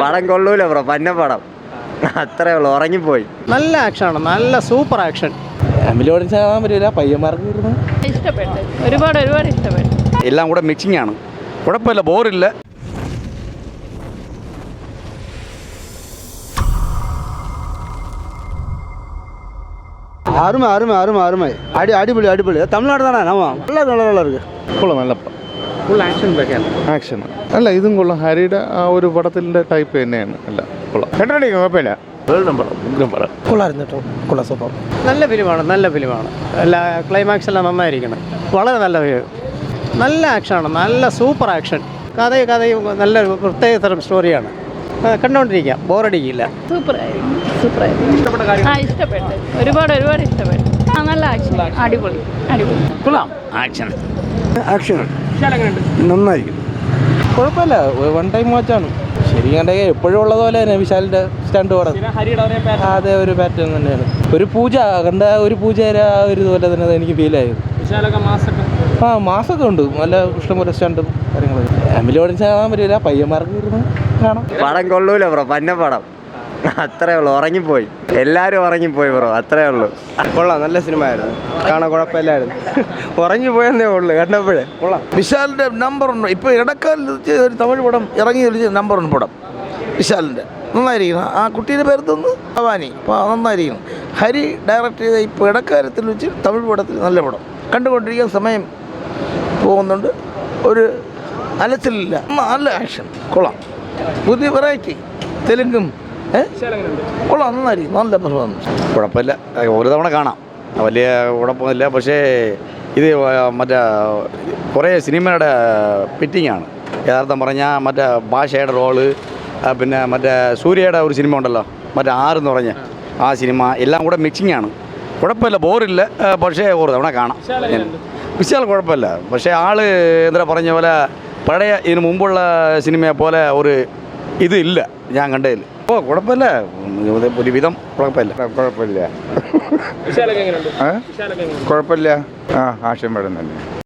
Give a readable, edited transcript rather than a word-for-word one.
പടം കൊള്ളൂല ബ്രോ, പന്ന പടം അത്രേ ഉള്ളൂ, ഉറങ്ങിപ്പോയി. നല്ല ആക്ഷനാണ്, നല്ല സൂപ്പർ ആക്ഷൻ. ഫാമിലി ഓഡിയൻസ് കാണാൻ പറ്റില്ല, പയ്യന്മാർക്ക് ഇഷ്ടപ്പെട്ടു, ഒരുപാട് ഇഷ്ടപ്പെട്ടു. എല്ലാം കൂടെ മിക്സിംഗ് ആണ്, കുഴപ്പമില്ല, ബോറില്ല. அருமை அருமை அருமை அருமை அடிபொலி அடிபொலி. தமிழ்நாடு தானே, ஆமாம், நல்லா இருக்கு. കൊള്ളാം, നല്ല ഫുൾ ആക്ഷൻ ബേക്കാണ്. ആക്ഷൻ അല്ല, ഇതും കൊള്ളാം. ഹരിയുടെ ആ ഒരു പടത്തിൻ്റെ ടൈപ്പ് തന്നെയാണ്. അല്ല കൊള്ളാം, കണ്ടടിക്കും, കുഴപ്പമില്ല. കൊള്ളായിരുന്നു കേട്ടോ, കൊള്ളാം, സൂപ്പർ. നല്ല ഫിലിമാണ്, നല്ല ഫിലിമാണ്. എല്ലാ ക്ലൈമാക്സ് എല്ലാം നന്നായിരിക്കണം. വളരെ നല്ല ഫിലിം, നല്ല ആക്ഷനാണ്, നല്ല സൂപ്പർ ആക്ഷൻ. കഥയും നല്ല പ്രത്യേക തരം സ്റ്റോറിയാണ്. കണ്ടുകൊണ്ടിരിക്കാം, ബോറടിക്കില്ല. ഇഷ്ടപ്പെട്ടു, ഒരുപാട് ഇഷ്ടപ്പെട്ടു. നല്ല ആക്ഷൻ, അടിപൊളി. കൊള്ളാം, ആക്ഷൻ നന്നായിരിക്കും. കുഴപ്പമില്ല, വൺ ടൈം വാച്ചാണ്. ശരി കണ്ടെങ്കിൽ എപ്പോഴും ഉള്ളത് പോലെ തന്നെ വിശാലിൻ്റെ സ്റ്റണ്ട് പടം. അതെ, ഒരു പാറ്റേൺ തന്നെയാണ്. ഒരു പൂജ കണ്ട, ഒരു പൂജയുടെ ആ ഒരു ഇതുപോലെ തന്നെ എനിക്ക് ഫീൽ ആയത്. ആ, മാസമൊക്കെ ഉണ്ട്, നല്ല ഇഷ്ടംപോലെ സ്റ്റണ്ടും കാര്യങ്ങളും. ഫാമിലി ഓഡിയൻസ് കാണാൻ പറ്റില്ല, പയ്യന്മാർക്ക് ഇരുന്ന് കാണാം. പടം കൊള്ളൂല ബ്രോ, പന്ന പടം അത്രേ ഉള്ളൂ, ഉറങ്ങിപ്പോയി. എല്ലാവരും ഉറങ്ങിപ്പോയി ബ്രോ, അത്രേ ഉള്ളൂ. കൊള്ളാം, നല്ല സിനിമ ആയിരുന്നു, കാണാൻ കുഴപ്പമില്ലായിരുന്നു. ഉറങ്ങി പോയെന്നേ ഉള്ളു കണ്ടപ്പോഴേ. കൊള്ളാം. വിശാലിൻ്റെ നമ്പർ 1 ഇപ്പോൾ ഇടക്കാലത്ത് ഒരു തമിഴ് പടം ഇറങ്ങി നമ്പർ 1 പടം വിശാലിൻ്റെ. നന്നായിരിക്കണം. ആ കുട്ടീൻ്റെ പേര് തോന്നുന്നു ഭവാനി. അപ്പോൾ നന്നായിരിക്കണം. ഹരി ഡയറക്റ്റ് ചെയ്ത ഇപ്പോൾ ഇടക്കാലത്തിൽ വെച്ച് തമിഴ് പടത്തിൽ നല്ല പടം കണ്ടുകൊണ്ടിരിക്കാൻ സമയം പോകുന്നുണ്ട്. ഒരു അലച്ചിലില്ല, നല്ല ആക്ഷൻ, കൊള്ളാം. പുതിയ വെറൈറ്റി തെലുങ്കും കൊള്ളാം, നന്നായിരിക്കും, നല്ല പെർഫോമൻസ്. കുഴപ്പമില്ല, ഒരു തവണ കാണാം, വലിയ കുഴപ്പമൊന്നുമില്ല. പക്ഷേ ഇത് മറ്റേ കുറേ സിനിമയുടെ ഫിറ്റിങ്ങാണ്. യഥാർത്ഥം പറഞ്ഞാൽ മറ്റേ ഭാഷയുടെ റോള്, പിന്നെ മറ്റേ സൂര്യയുടെ ഒരു സിനിമ ഉണ്ടല്ലോ, മറ്റേ 6 എന്ന് പറഞ്ഞ ആ സിനിമ, എല്ലാം കൂടെ മിക്സിംഗ് ആണ്. കുഴപ്പമില്ല, ബോറില്ല. പക്ഷേ ഒരു തവണ കാണാം. വിശാൽ കുഴപ്പമില്ല, പക്ഷേ ആള് എന്താ പറഞ്ഞ പോലെ പഴയ ഇതിന് മുമ്പുള്ള സിനിമയെ പോലെ ഒരു ഇതില്ല ഞാൻ കണ്ടതിൽ. അപ്പോൾ കുഴപ്പമില്ല, ഒരുവിധം കുഴപ്പമില്ല. കുഴപ്പമില്ല, ആ ആക്ഷൻ പടം തന്നെ.